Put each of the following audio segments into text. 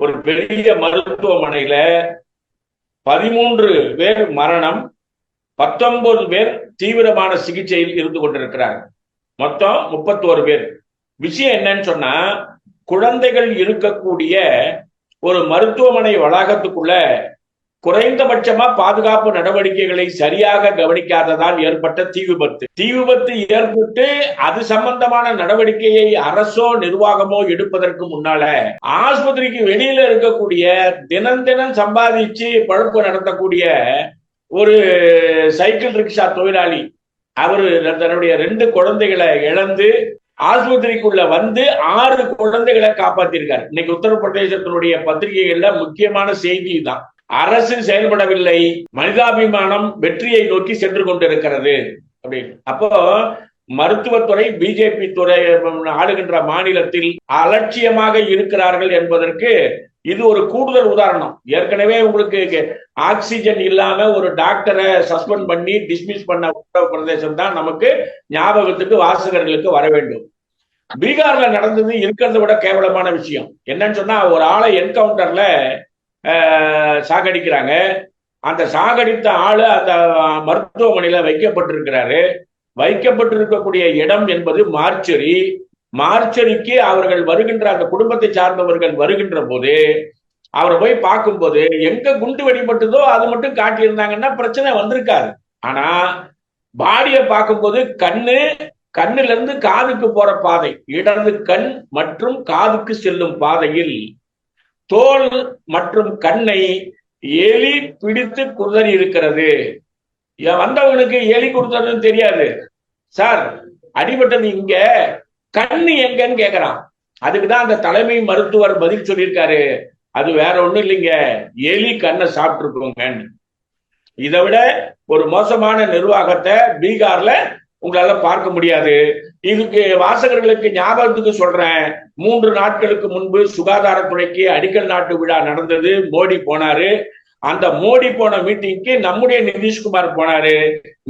ஒரு பெரிய மருத்துவமனையில 13 பேர் மரணம், 19 பேர் தீவிரமான சிகிச்சையில் இருந்து கொண்டிருக்கிறார். மொத்தம் 31 பேர். விஷயம் என்னன்னு சொன்னா, குழந்தைகள் இருக்கக்கூடிய ஒரு மருத்துவமனை வளாகத்துக்குள்ள குறைந்தபட்சமா பாதுகாப்பு நடவடிக்கைகளை சரியாக கவனிக்காததால் ஏற்பட்ட தீ விபத்து ஏற்பட்டு அது சம்பந்தமான நடவடிக்கையை அரசோ நிர்வாகமோ எடுப்பதற்கு முன்னால ஆஸ்பத்திரிக்கு வெளியில இருக்கக்கூடிய தினம் சம்பாதிச்சு பழுப்பு நடத்தக்கூடிய ஒரு சைக்கிள் ரிக்ஷா தொழிலாளி, அவரு தன்னுடைய 2 குழந்தைகளை இழந்து ஆஸ்பத்திரிக்குள்ள வந்து 6 குழந்தைகளை காப்பாத்திருக்காரு. இன்னைக்கு உத்தரப்பிரதேசத்தினுடைய பத்திரிகைகள்ல முக்கியமான செய்தி தான். அரசு செயல்படவில்லை, மனிதாபிமானம் வெற்றியை நோக்கி சென்று கொண்டிருக்கிறது அப்படின்னு. அப்போ மருத்துவத்துறை, பிஜேபி துறை ஆளுகின்ற மாநிலத்தில் அலட்சியமாக இருக்கிறார்கள் என்பதற்கு இது ஒரு கூடுதல் உதாரணம். ஏற்கனவே உங்களுக்கு ஆக்சிஜன் இல்லாம ஒரு டாக்டரை சஸ்பெண்ட் பண்ணி டிஸ்மிஸ் பண்ண உத்தரப்பிரதேசம் தான் நமக்கு ஞாபகத்துக்கு, வாசகர்களுக்கு வர வேண்டும். பீகார்ல நடந்தது இருக்கிறத விட கேவலமான விஷயம். என்னன்னு சொன்னா, ஒரு ஆளை என்கவுண்டர்ல சாகடிக்கிறாங்க. அந்த சாகடித்த ஆளு அந்த மருத்துவமனையில வைக்கப்பட்டிருக்கிறாரு. வைக்கப்பட்டிருக்கக்கூடிய இடம் என்பது மார்ச்சரி. மார்ச்சரிக்கு அவர்கள் வருகின்ற, அந்த குடும்பத்தை சார்ந்தவர்கள் வருகின்ற போது அவரை போய் பார்க்கும்போது எங்க குண்டு வெடிப்பட்டதோ அது மட்டும் காட்டியிருந்தாங்கன்னா பிரச்சனை வந்திருக்காது. ஆனா பாடியை பார்க்கும்போது கண்ணுல இருந்து காதுக்கு போற பாதை, இடது கண் மற்றும் காதுக்கு செல்லும் பாதையில் தோல் மற்றும் கண்ணை எலி பிடித்து குதறி இருக்கிறது. வந்தவங்களுக்கு எலி கொடுத்ததுன்னு தெரியாது. சார், அடிபட்டது இங்க, கண்ணு எங்கன்னு கேக்குறான். அதுக்குதான் அந்த தலைமை மருத்துவர் பதில் சொல்லியிருக்காரு, அது வேற ஒண்ணும் இல்லைங்க, எலி கண்ணை சாப்பிட்டு இருக்கோங்க. இதை விட ஒரு மோசமான நிர்வாகத்தை பீகார்ல உங்களால பார்க்க முடியாது. இதுக்கு வாசகர்களுக்கு ஞாபகத்துக்கு சொல்றேன், 3 நாட்களுக்கு முன்பு சுகாதாரத்துறைக்கு அடிக்கல் நாட்டு விழா நடந்தது. மோடி போனாரு. அந்த மோடி போன மீட்டிங்க்கு நம்முடைய நிதிஷ்குமார் போனாரு.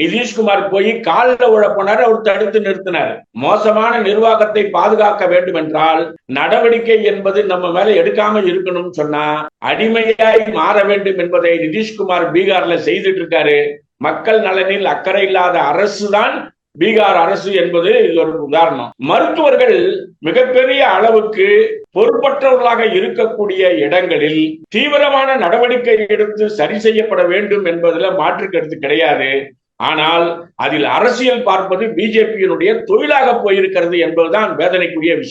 நிதிஷ்குமார் போய் காலில் விழ போனாரு. அவர் தடுத்து நிறுத்தினார். மோசமான நிர்வாகத்தை பாதுகாக்க வேண்டும் என்றால் நடவடிக்கை என்பது நம்ம மேல எடுக்காம இருக்கணும் சொன்னா அடிமையாய் மாற வேண்டும் என்பதை நிதிஷ்குமார் பீகார்ல செய்துட்டு இருக்காரு. மக்கள் நலனில் அக்கறை இல்லாத அரசுதான் பீகார் அரசு என்பது இது ஒரு உதாரணம். மருத்துவர்கள் மிகப்பெரிய அளவுக்கு பொறுப்பற்றவர்களாக இருக்கக்கூடிய இடங்களில் தீவிரமான நடவடிக்கை எடுத்து சரி செய்யப்பட வேண்டும் என்பதுல மாற்று கருத்து கிடையாது. ஆனால் அதில் அரசியல் பார்ப்பது பிஜேபியினுடைய தொழிலாக போயிருக்கிறது என்பதுதான் வேதனைக்குரிய விஷயம்.